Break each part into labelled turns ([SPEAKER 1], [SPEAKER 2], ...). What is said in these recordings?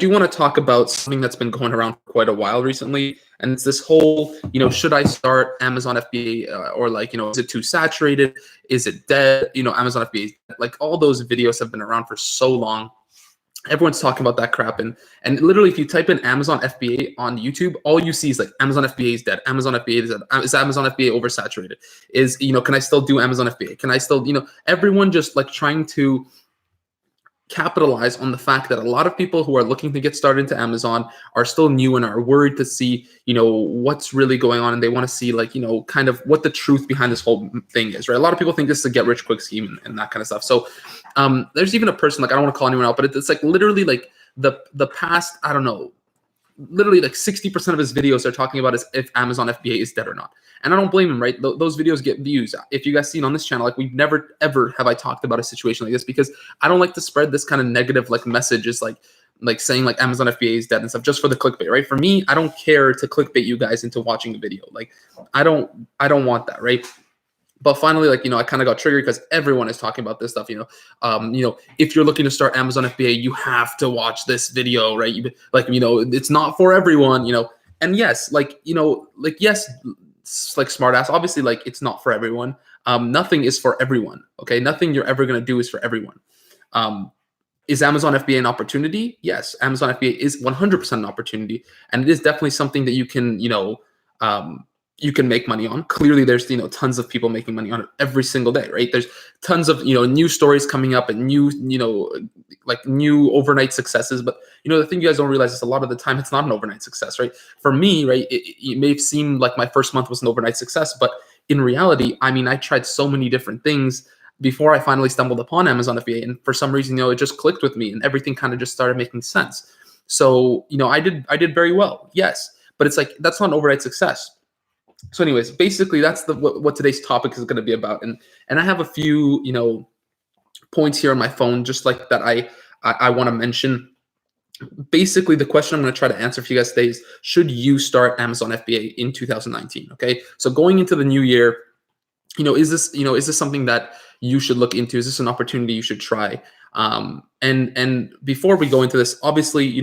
[SPEAKER 1] do want to talk about something that's been going around for quite a while recently, and it's this whole, should I start Amazon FBA or like, is it too saturated? Is it dead? Amazon FBA, like all those videos have been around for so long. Everyone's talking about that crap, and literally, if you type in Amazon FBA on YouTube, all you see is like Amazon FBA is dead. Amazon FBA is dead. Is Amazon FBA oversaturated? Is can I still do Amazon FBA? Can I still everyone just like trying to capitalize on the fact that a lot of people who are looking to get started into Amazon are still new and are worried to see, what's really going on. And they want to see like, kind of what the truth behind this whole thing is, right? A lot of people think this is a get rich quick scheme and that kind of stuff. So there's even a person, like, I don't want to call anyone out, but it's like literally like the past, I don't know, literally like 60% of his videos are talking about is if Amazon FBA is dead or not. And I don't blame him, right? Those videos get views. If you guys seen on this channel, like we've never, ever have I talked about a situation like this, because I don't like to spread this kind of negative like messages, like saying like Amazon FBA is dead and stuff just for the clickbait, right? For me, I don't care to clickbait you guys into watching a video. Like I don't want that, right? But finally, like, I kind of got triggered because everyone is talking about this stuff, if you're looking to start Amazon FBA, you have to watch this video, right? It's not for everyone, and yes, yes, like smartass, obviously, like it's not for everyone. Nothing is for everyone. Okay. Nothing you're ever going to do is for everyone. Is Amazon FBA an opportunity? Yes. Amazon FBA is 100% an opportunity. And it is definitely something that you can make money on. Clearly there's, tons of people making money on it every single day, right? There's tons of, new stories coming up and new overnight successes. But, the thing you guys don't realize is a lot of the time it's not an overnight success, right? For me, right, it may seem like my first month was an overnight success, but in reality, I mean, I tried so many different things before I finally stumbled upon Amazon FBA. And for some reason, it just clicked with me and everything kind of just started making sense. So, I did very well. Yes. But it's like, that's not an overnight success. So anyways, basically that's what today's topic is going to be about. And I have a few, points here on my phone, just like that I want to mention. Basically, the question I'm going to try to answer for you guys today is, should you start Amazon FBA in 2019? Okay. So going into the new year, is this something that you should look into? Is this an opportunity you should try? And before we go into this, obviously,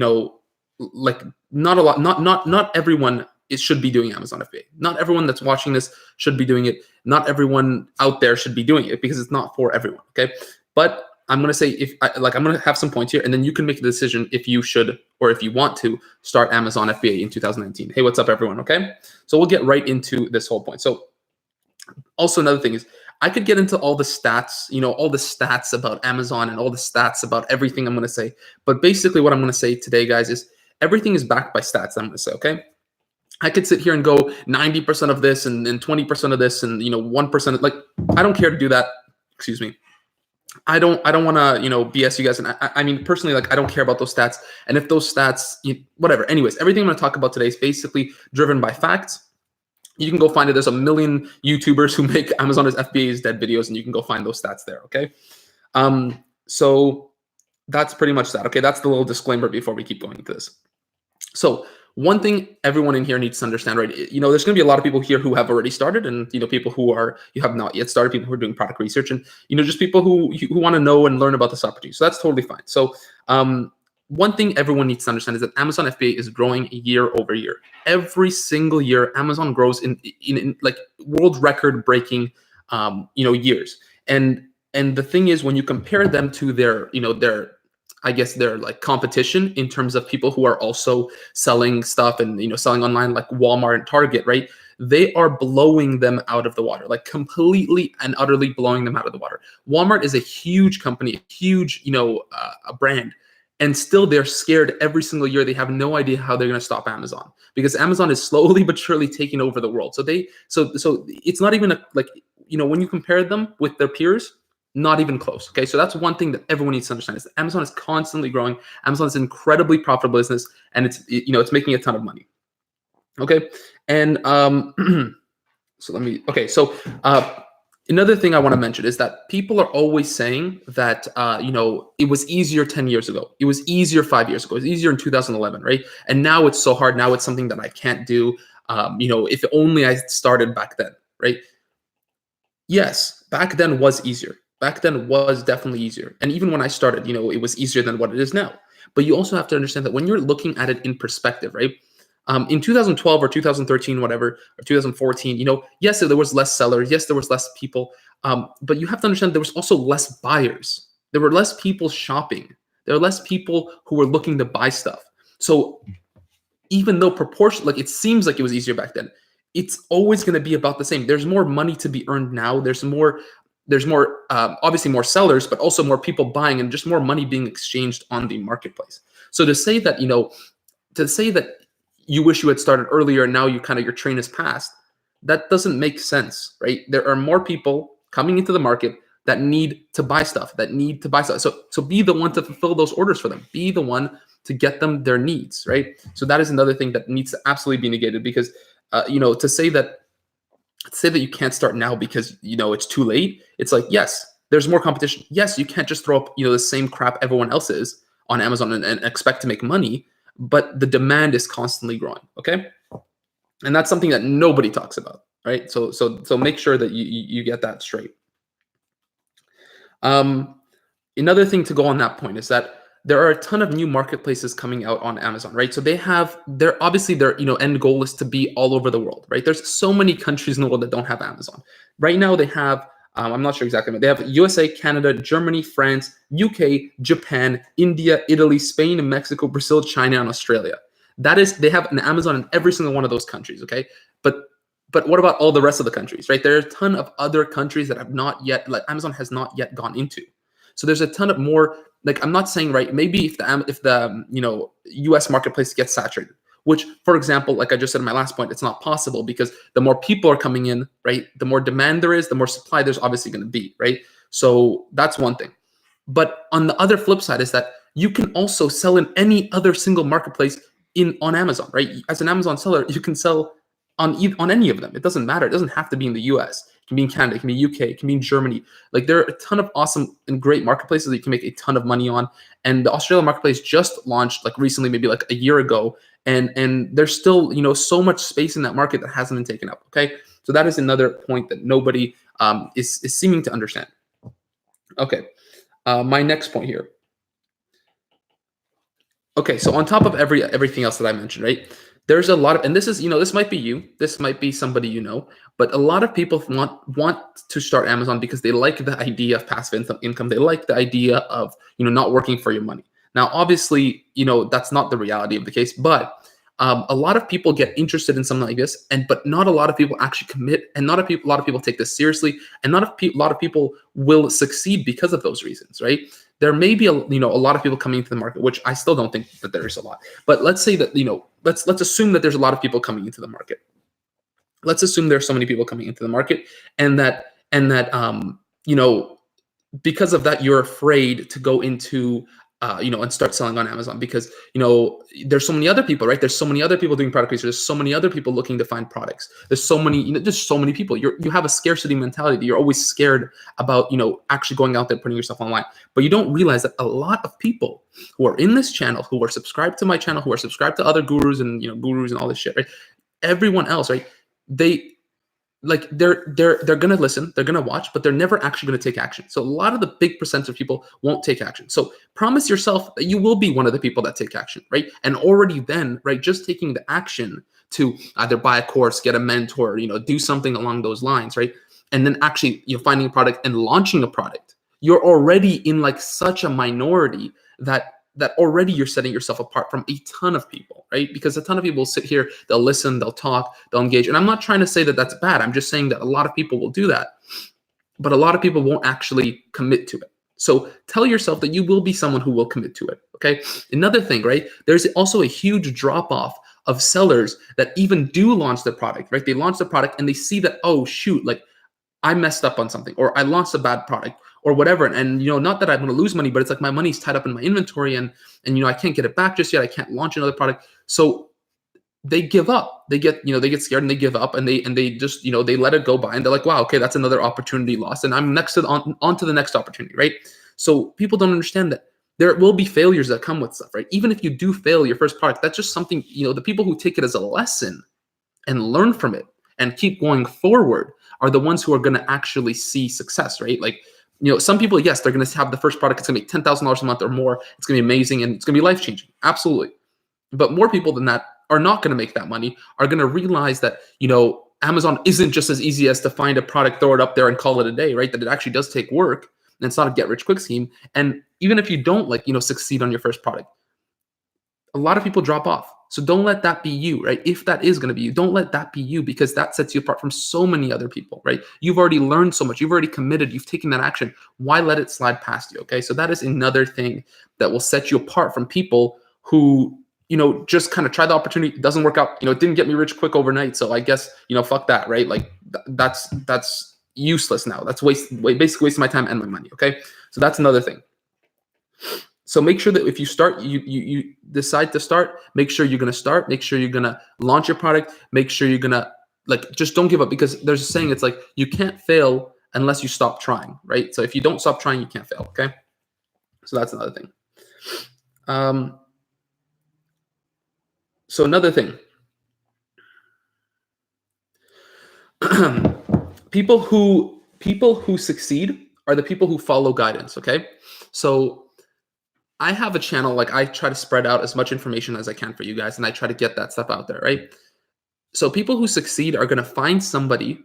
[SPEAKER 1] like not everyone should be doing Amazon FBA. Not everyone that's watching this should be doing it. Not everyone out there should be doing it because it's not for everyone. Okay. But I'm going to say I'm going to have some points here and then you can make the decision if you should, or if you want to start Amazon FBA in 2019. Hey, what's up everyone? Okay. So we'll get right into this whole point. So also another thing is I could get into all the stats, all the stats about Amazon and all the stats about everything I'm going to say. But basically what I'm going to say today, guys, is everything is backed by stats. I'm going to say, okay. I could sit here and go 90% of this and 20% of this and 1%. Like I don't care to do that. Excuse me. I don't want to BS you guys. And I mean personally, like I don't care about those stats. And if those stats, whatever. Anyways, everything I'm going to talk about today is basically driven by facts. You can go find it. There's a million YouTubers who make Amazon as FBA's dead videos, and you can go find those stats there. Okay. So that's pretty much that. Okay. That's the little disclaimer before we keep going into this. So one thing everyone in here needs to understand, right? There's going to be a lot of people here who have already started, and people who have not yet started, people who are doing product research, and just people who want to know and learn about this opportunity. So that's totally fine. So one thing everyone needs to understand is that Amazon FBA is growing year over year. Every single year, Amazon grows in like world record breaking years. And the thing is, when you compare them to their like competition in terms of people who are also selling stuff and selling online, like Walmart and Target, right? They are blowing them out of the water, like completely and utterly blowing them out of the water. Walmart is a huge company, a huge a brand, and still they're scared every single year. They have no idea how they're going to stop Amazon, because Amazon is slowly but surely taking over the world. So it's not even when you compare them with their peers, not even close. Okay. So that's one thing that everyone needs to understand, is that Amazon is constantly growing. Amazon is an incredibly profitable business, and it's making a ton of money. Okay. And another thing I want to mention is that people are always saying that it was easier 10 years ago. It was easier 5 years ago. It was easier in 2011, right? And now it's so hard. Now it's something that I can't do. If only I started back then, right? Yes, back then was easier. Back then was definitely easier. And even when I started, it was easier than what it is now. But you also have to understand that when you're looking at it in perspective, right? In 2012 or 2013, whatever, or 2014, yes, there was less sellers. Yes, there was less people. But you have to understand there was also less buyers. There were less people shopping. There were less people who were looking to buy stuff. So even though it seems like it was easier back then, it's always going to be about the same. There's more money to be earned now. There's more obviously more sellers, but also more people buying and just more money being exchanged on the marketplace. So to say that you wish you had started earlier and now your train has passed, that doesn't make sense, right? There are more people coming into the market that need to buy stuff. So be the one to fulfill those orders for them. Be the one to get them their needs, right? So that is another thing that needs to absolutely be negated, because to say that you can't start now because it's too late. It's like, yes, there's more competition. Yes, you can't just throw up the same crap everyone else is on Amazon and expect to make money, but the demand is constantly growing. Okay, and that's something that nobody talks about, right? So make sure that you get that straight. Another thing to go on that point is that there are a ton of new marketplaces coming out on Amazon, right? So their end goal is to be all over the world, right? There's so many countries in the world that don't have Amazon. Right now they have, I'm not sure exactly, but they have USA, Canada, Germany, France, UK, Japan, India, Italy, Spain, Mexico, Brazil, China, and Australia. They have an Amazon in every single one of those countries, okay? But what about all the rest of the countries, right? There are a ton of other countries that have not yet, Amazon has not yet gone into. So there's a ton of more, I'm not saying, right, maybe if the US marketplace gets saturated, which, for example, like I just said in my last point, it's not possible, because the more people are coming in, right, the more demand there is, the more supply there's obviously going to be, right? So that's one thing. But on the other flip side is that you can also sell in any other single marketplace on Amazon, right? As an Amazon seller, you can sell on any of them. It doesn't matter. It doesn't have to be in the US. It can be in Canada, it can be UK, it can be in Germany. There are a ton of awesome and great marketplaces that you can make a ton of money on. And the Australian marketplace just launched recently, maybe a year ago. And there's still, so much space in that market that hasn't been taken up. Okay. So that is another point that nobody is seeming to understand. Okay. My next point here. Okay. So on top of everything else that I mentioned, right? There's a lot of, and this is, this might be you, this might be somebody but a lot of people want to start Amazon because they like the idea of passive income. They like the idea of, not working for your money. Now, obviously, that's not the reality of the case, but a lot of people get interested in something like this, but not a lot of people actually commit, and not a lot of people take this seriously, and not a lot of people will succeed because of those reasons, right? There may be a lot of people coming into the market, which I still don't think that there is a lot. But let's say that let's assume that there's a lot of people coming into the market. Let's assume there's so many people coming into the market, and that because of that, you're afraid to go into and start selling on Amazon, because there's so many other people, right? There's so many other people doing product research. There's so many other people looking to find products. There's so many, just so many people. You have a scarcity mentality. You're always scared about actually going out there, putting yourself online. But you don't realize that a lot of people who are in this channel, who are subscribed to my channel, who are subscribed to other gurus and gurus and all this shit, right? Everyone else, right? They're gonna listen, they're gonna watch, but they're never actually gonna take action. So a lot of the big percentage of people won't take action. So promise yourself that you will be one of the people that take action, right? And already then, right, just taking the action to either buy a course, get a mentor, do something along those lines, right? And then actually finding a product and launching a product, you're already in such a minority that already you're setting yourself apart from a ton of people, right? Because a ton of people will sit here, they'll listen, they'll talk, they'll engage. And I'm not trying to say that that's bad. I'm just saying that a lot of people will do that, but a lot of people won't actually commit to it. So tell yourself that you will be someone who will commit to it, okay? Another thing, right? There's also a huge drop-off of sellers that even do launch the product, right? They launch the product and they see that, oh, shoot, I messed up on something, or I launched a bad product, or whatever. And, not that I'm going to lose money, but it's my money's tied up in my inventory, and I can't get it back just yet. I can't launch another product. So they give up. They get scared and they give up, and they just, they let it go by, and they're like, wow, okay, that's another opportunity lost. And I'm on to the next opportunity, right? So people don't understand that there will be failures that come with stuff, right? Even if you do fail your first product, that's just something, the people who take it as a lesson and learn from it and keep going forward are the ones who are going to actually see success, right? Some people, yes, they're going to have the first product. It's going to make $10,000 a month or more. It's going to be amazing and it's going to be life changing. Absolutely. But more people than that are not going to make that money, are going to realize that, Amazon isn't just as easy as to find a product, throw it up there and call it a day, right? That it actually does take work and it's not a get rich quick scheme. And even if you don't succeed on your first product, a lot of people drop off. So don't let that be you, right? If that is going to be you, don't let that be you, because that sets you apart from so many other people, right? You've already learned so much. You've already committed. You've taken that action. Why let it slide past you? Okay. So that is another thing that will set you apart from people who, just kind of try the opportunity. It doesn't work out. It didn't get me rich quick overnight. So I guess, fuck that, right? Like that's useless now. That's basically wasting my time and my money. Okay. So that's another thing. So make sure that if you start, you decide to start, make sure you're going to start, make sure you're going to launch your product, make sure you're going to just don't give up, because there's a saying, it's like, you can't fail unless you stop trying, right? So if you don't stop trying, you can't fail. Okay. So that's another thing. So another thing, people who succeed are the people who follow guidance. Okay. So I have a channel, like I try to spread out as much information as I can for you guys, and I try to get that stuff out there, right? So people who succeed are going to find somebody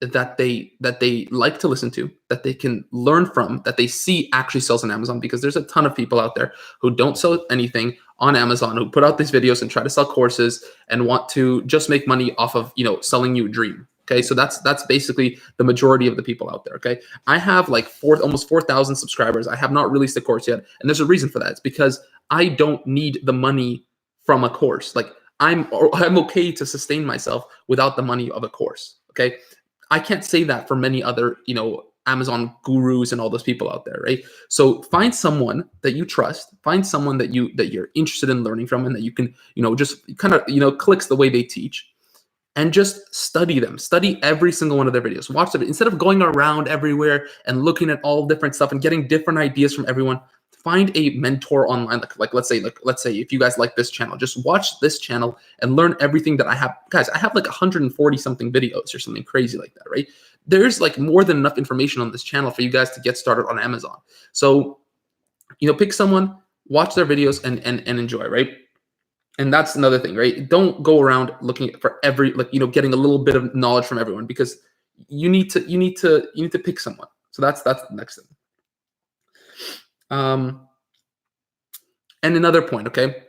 [SPEAKER 1] that they like to listen to, that they can learn from, that they see actually sells on Amazon, because there's a ton of people out there who don't sell anything on Amazon, who put out these videos and try to sell courses and want to just make money off of, selling you a dream. Okay, so that's basically the majority of the people out there. Okay, I have like almost 4,000 subscribers. I have not released a course yet, and there's a reason for that. It's because I don't need the money from a course. Like I'm okay to sustain myself without the money of a course. Okay, I can't say that for many other Amazon gurus and all those people out there, right? So find someone that you trust, find someone that you're interested in learning from, and that you can just kind of clicks the way they teach. And just study them. Study every single one of their videos. Watch them. Instead of going around everywhere and looking at all different stuff and getting different ideas from everyone, find a mentor online. Like let's say if you guys like this channel, just watch this channel and learn everything that I have. Guys, I have like 140 something videos or something crazy like that, right? There's like more than enough information on this channel for you guys to get started on Amazon. So, pick someone, watch their videos and enjoy, right? And that's another thing, right? Don't go around looking for every, getting a little bit of knowledge from everyone, because you need to pick someone. So that's the next thing. And another point, okay,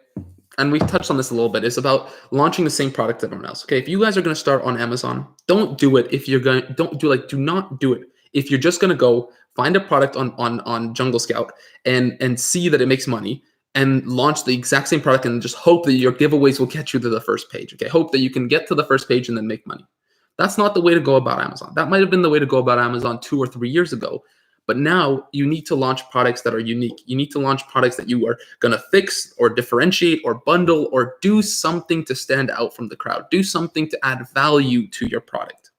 [SPEAKER 1] and we've touched on this a little bit, is about launching the same product as everyone else. Okay, if you guys are going to start on Amazon, don't do it. Do not do it if you're just going to go find a product on Jungle Scout and see that it makes money, and launch the exact same product and just hope that your giveaways will get you to the first page. Okay, hope that you can get to the first page and then make money. That's not the way to go about Amazon. That might have been the way to go about Amazon 2 or 3 years ago, but now you need to launch products that are unique. You need to launch products that you are going to fix or differentiate or bundle or do something to stand out from the crowd. Do something to add value to your product.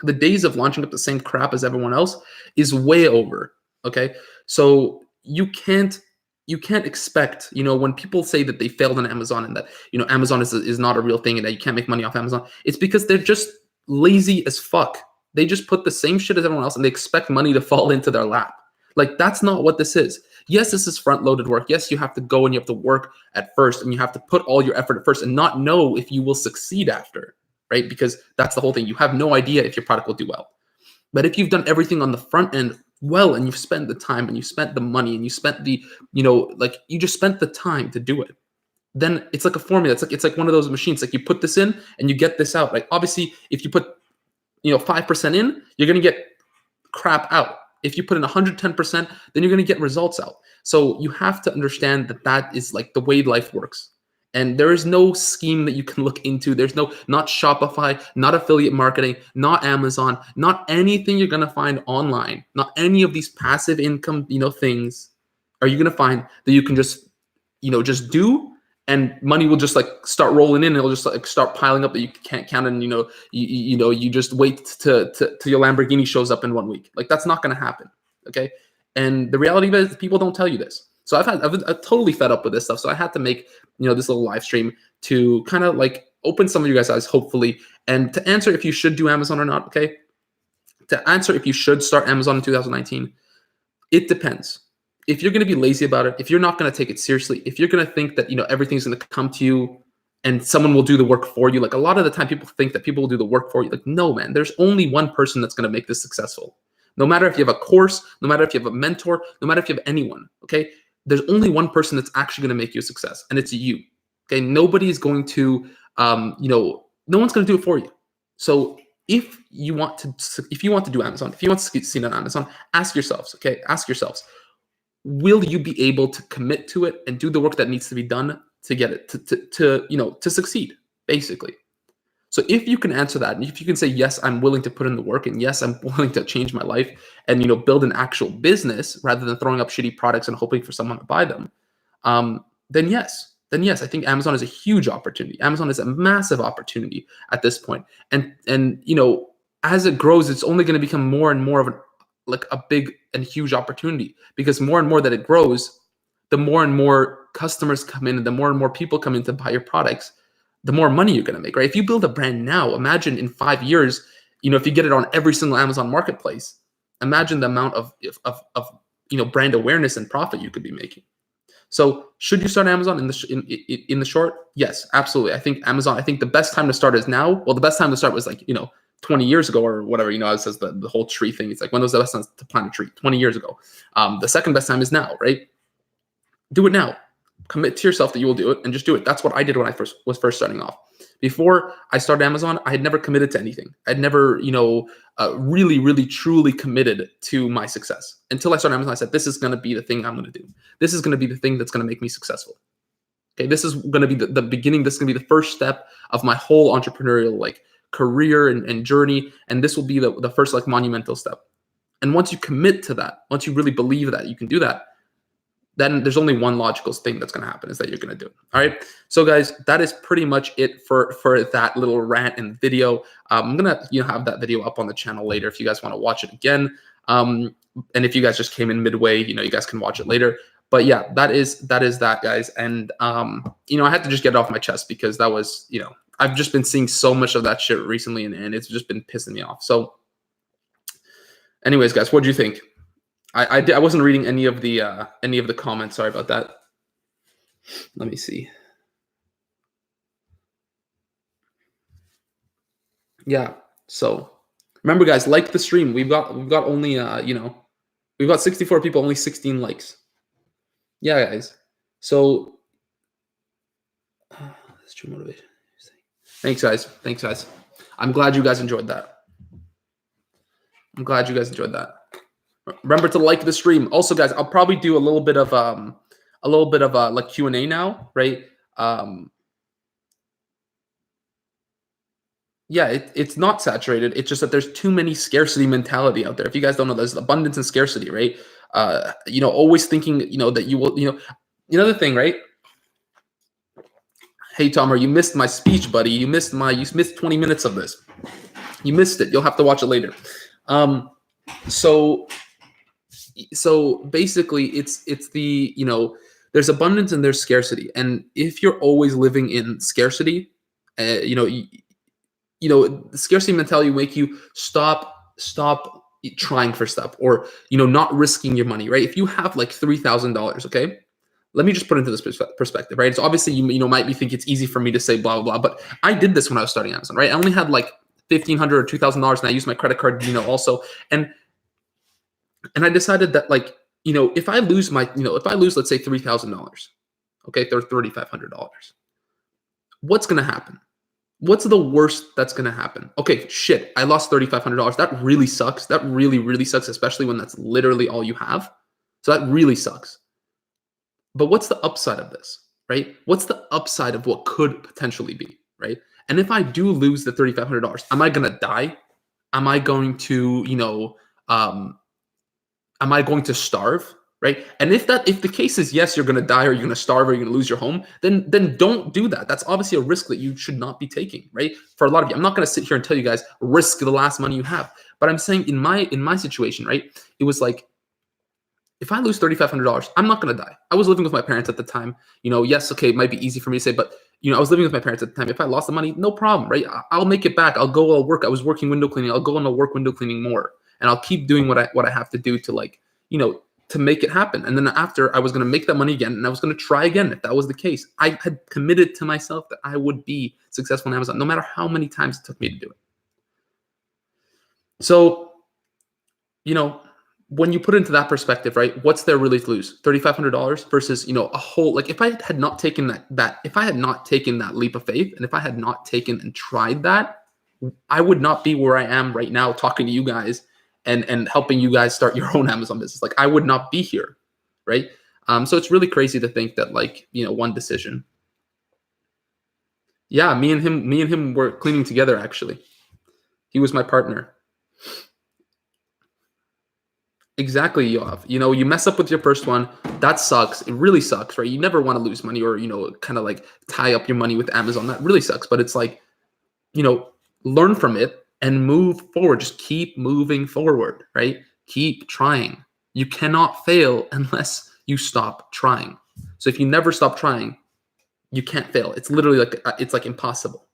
[SPEAKER 1] The days of launching up the same crap as everyone else is way over. Okay, so you can't expect, when people say that they failed on Amazon and that, Amazon is not a real thing and that you can't make money off Amazon, it's because they're just lazy as fuck. They just put the same shit as everyone else and they expect money to fall into their lap. Like, that's not what this is. Yes, this is front-loaded work. Yes, you have to go and you have to work at first and you have to put all your effort at first and not know if you will succeed after, right? Because that's the whole thing. You have no idea if your product will do well. But if you've done everything on the front end well, and you've spent the time and you spent the money and you spent the, you just spent the time to do it, then it's like a formula. It's like one of those machines. Like, you put this in and you get this out. Like, obviously, if you put, 5% in, you're going to get crap out. If you put in 110%, then you're going to get results out. So you have to understand that is like the way life works. And there is no scheme that you can look into. There's not Shopify, not affiliate marketing, not Amazon, not anything you're going to find online, not any of these passive income, things are you going to find that you can just do, and money will just start rolling in, and it'll just start piling up that you can't count. And, you just wait till your Lamborghini shows up in 1 week. Like, that's not going to happen. Okay. And the reality of it is people don't tell you this. So I'm totally fed up with this stuff. So I had to make, this little live stream to kind of open some of you guys' eyes, hopefully, and to answer if you should do Amazon or not. Okay. To answer if you should start Amazon in 2019. It depends. If you're going to be lazy about it, if you're not going to take it seriously, if you're going to think that, everything's going to come to you and someone will do the work for you, like a lot of the time people think that people will do the work for you. Like, no, man, there's only one person that's going to make this successful. No matter if you have a course, no matter if you have a mentor, no matter if you have anyone, okay? There's only one person that's actually going to make you a success, and it's you. Okay, nobody's going to, no one's going to do it for you. So if you want to do Amazon, if you want to succeed on Amazon, ask yourselves, will you be able to commit to it and do the work that needs to be done to get it to succeed, basically. So if you can answer that, and if you can say, yes, I'm willing to put in the work, and yes, I'm willing to change my life and, build an actual business rather than throwing up shitty products and hoping for someone to buy them, then yes, I think Amazon is a huge opportunity. Amazon is a massive opportunity at this point. And as it grows, it's only going to become more and more of a big and huge opportunity, because more and more that it grows, the more and more customers come in and the more and more people come in to buy your products, the more money you're going to make, right? If you build a brand now, imagine in 5 years, if you get it on every single Amazon marketplace, imagine the amount of brand awareness and profit you could be making. So should you start Amazon in the short? Yes, absolutely. I think the best time to start is now. Well, the best time to start was 20 years ago or whatever, it says the whole tree thing. It's like, when was the best time to plant a tree? 20 years ago. The second best time is now, right? Do it now. Commit to yourself that you will do it and just do it. That's what I did when I was first starting off. Before I started Amazon, I had never committed to anything. I'd never, really, really, truly committed to my success. Until I started Amazon, I said, this is going to be the thing I'm going to do. This is going to be the thing that's going to make me successful. Okay, this is going to be the beginning. This is going to be the first step of my whole entrepreneurial career and journey. And this will be the first monumental step. And once you commit to that, once you really believe that you can do that, then there's only one logical thing that's going to happen, is that you're going to do it. All right. So guys, that is pretty much it for that little rant and video. I'm going to have that video up on the channel later if you guys want to watch it again. And if you guys just came in midway, you guys can watch it later. But yeah, that is that, guys. And I had to just get it off my chest, because that was, I've just been seeing so much of that shit recently, and it's just been pissing me off. So anyways, guys, what do you think? I wasn't reading any of the comments. Sorry about that. Let me see. Yeah. So remember, guys, like the stream. We've got only we've got 64 people, only 16 likes. Yeah, guys. So that's true motivation. Thanks, guys. I'm glad you guys enjoyed that. Remember to like the stream. Also, guys, I'll probably do a little bit of Q&A now, right? Yeah, it's not saturated. It's just that there's too many scarcity mentality out there. If you guys don't know, there's abundance and scarcity, right? Always thinking, that you will, another thing, right? Hey, Tomer, you missed my speech, buddy. You missed 20 minutes of this. You missed it. You'll have to watch it later. So basically it's the, there's abundance and there's scarcity. And if you're always living in scarcity, the scarcity mentality will make you stop trying for stuff, or, not risking your money, right? If you have $3,000, okay, let me just put into this perspective, right? So obviously you might be thinking it's easy for me to say blah, blah, blah, but I did this when I was starting Amazon, right? I only had $1,500 or $2,000, and I used my credit card, also. And I decided that if I lose let's say $3,000, okay, they're $3,500. What's going to happen? What's the worst that's going to happen? Okay, shit, I lost $3,500. That really sucks. That really, really sucks, especially when that's literally all you have. So that really sucks. But what's the upside of this, right? What's the upside of what could potentially be, right? And if I do lose the $3,500, am I going to die? Am I going to, am I going to starve, right? And if the case is yes, you're going to die, or you're going to starve, or you're going to lose your home, then don't do that. That's obviously a risk that you should not be taking, right? For a lot of you, I'm not going to sit here and tell you guys risk the last money you have, but I'm saying in my situation, right? It was if I lose $3,500, I'm not going to die. I was living with my parents at the time. Yes, okay, it might be easy for me to say, but I was living with my parents at the time. If I lost the money, no problem, right? I'll make it back. I'll work. I was working window cleaning. I'll go and I'll work window cleaning more, and I'll keep doing what I have to do to to make it happen. And then after, I was going to make that money again, and I was going to try again if that was the case. I had committed to myself that I would be successful on Amazon, no matter how many times it took me to do it. So, when you put it into that perspective, right? What's there really to lose? $3,500 versus, a whole, like, if I had not taken that leap of faith, and if I had not taken and tried that, I would not be where I am right now talking to you guys and helping you guys start your own Amazon business. Like, I would not be here, right? So it's really crazy to think that, like, one decision. Yeah, me and him were cleaning together, actually. He was my partner. Exactly, Yoav. You mess up with your first one. That sucks. It really sucks, right? You never want to lose money or, kind of like tie up your money with Amazon. That really sucks. But it's like, learn from it and move forward. Just keep moving forward, right? Keep trying. You cannot fail unless you stop trying. So if you never stop trying, you can't fail. It's literally like, it's like impossible.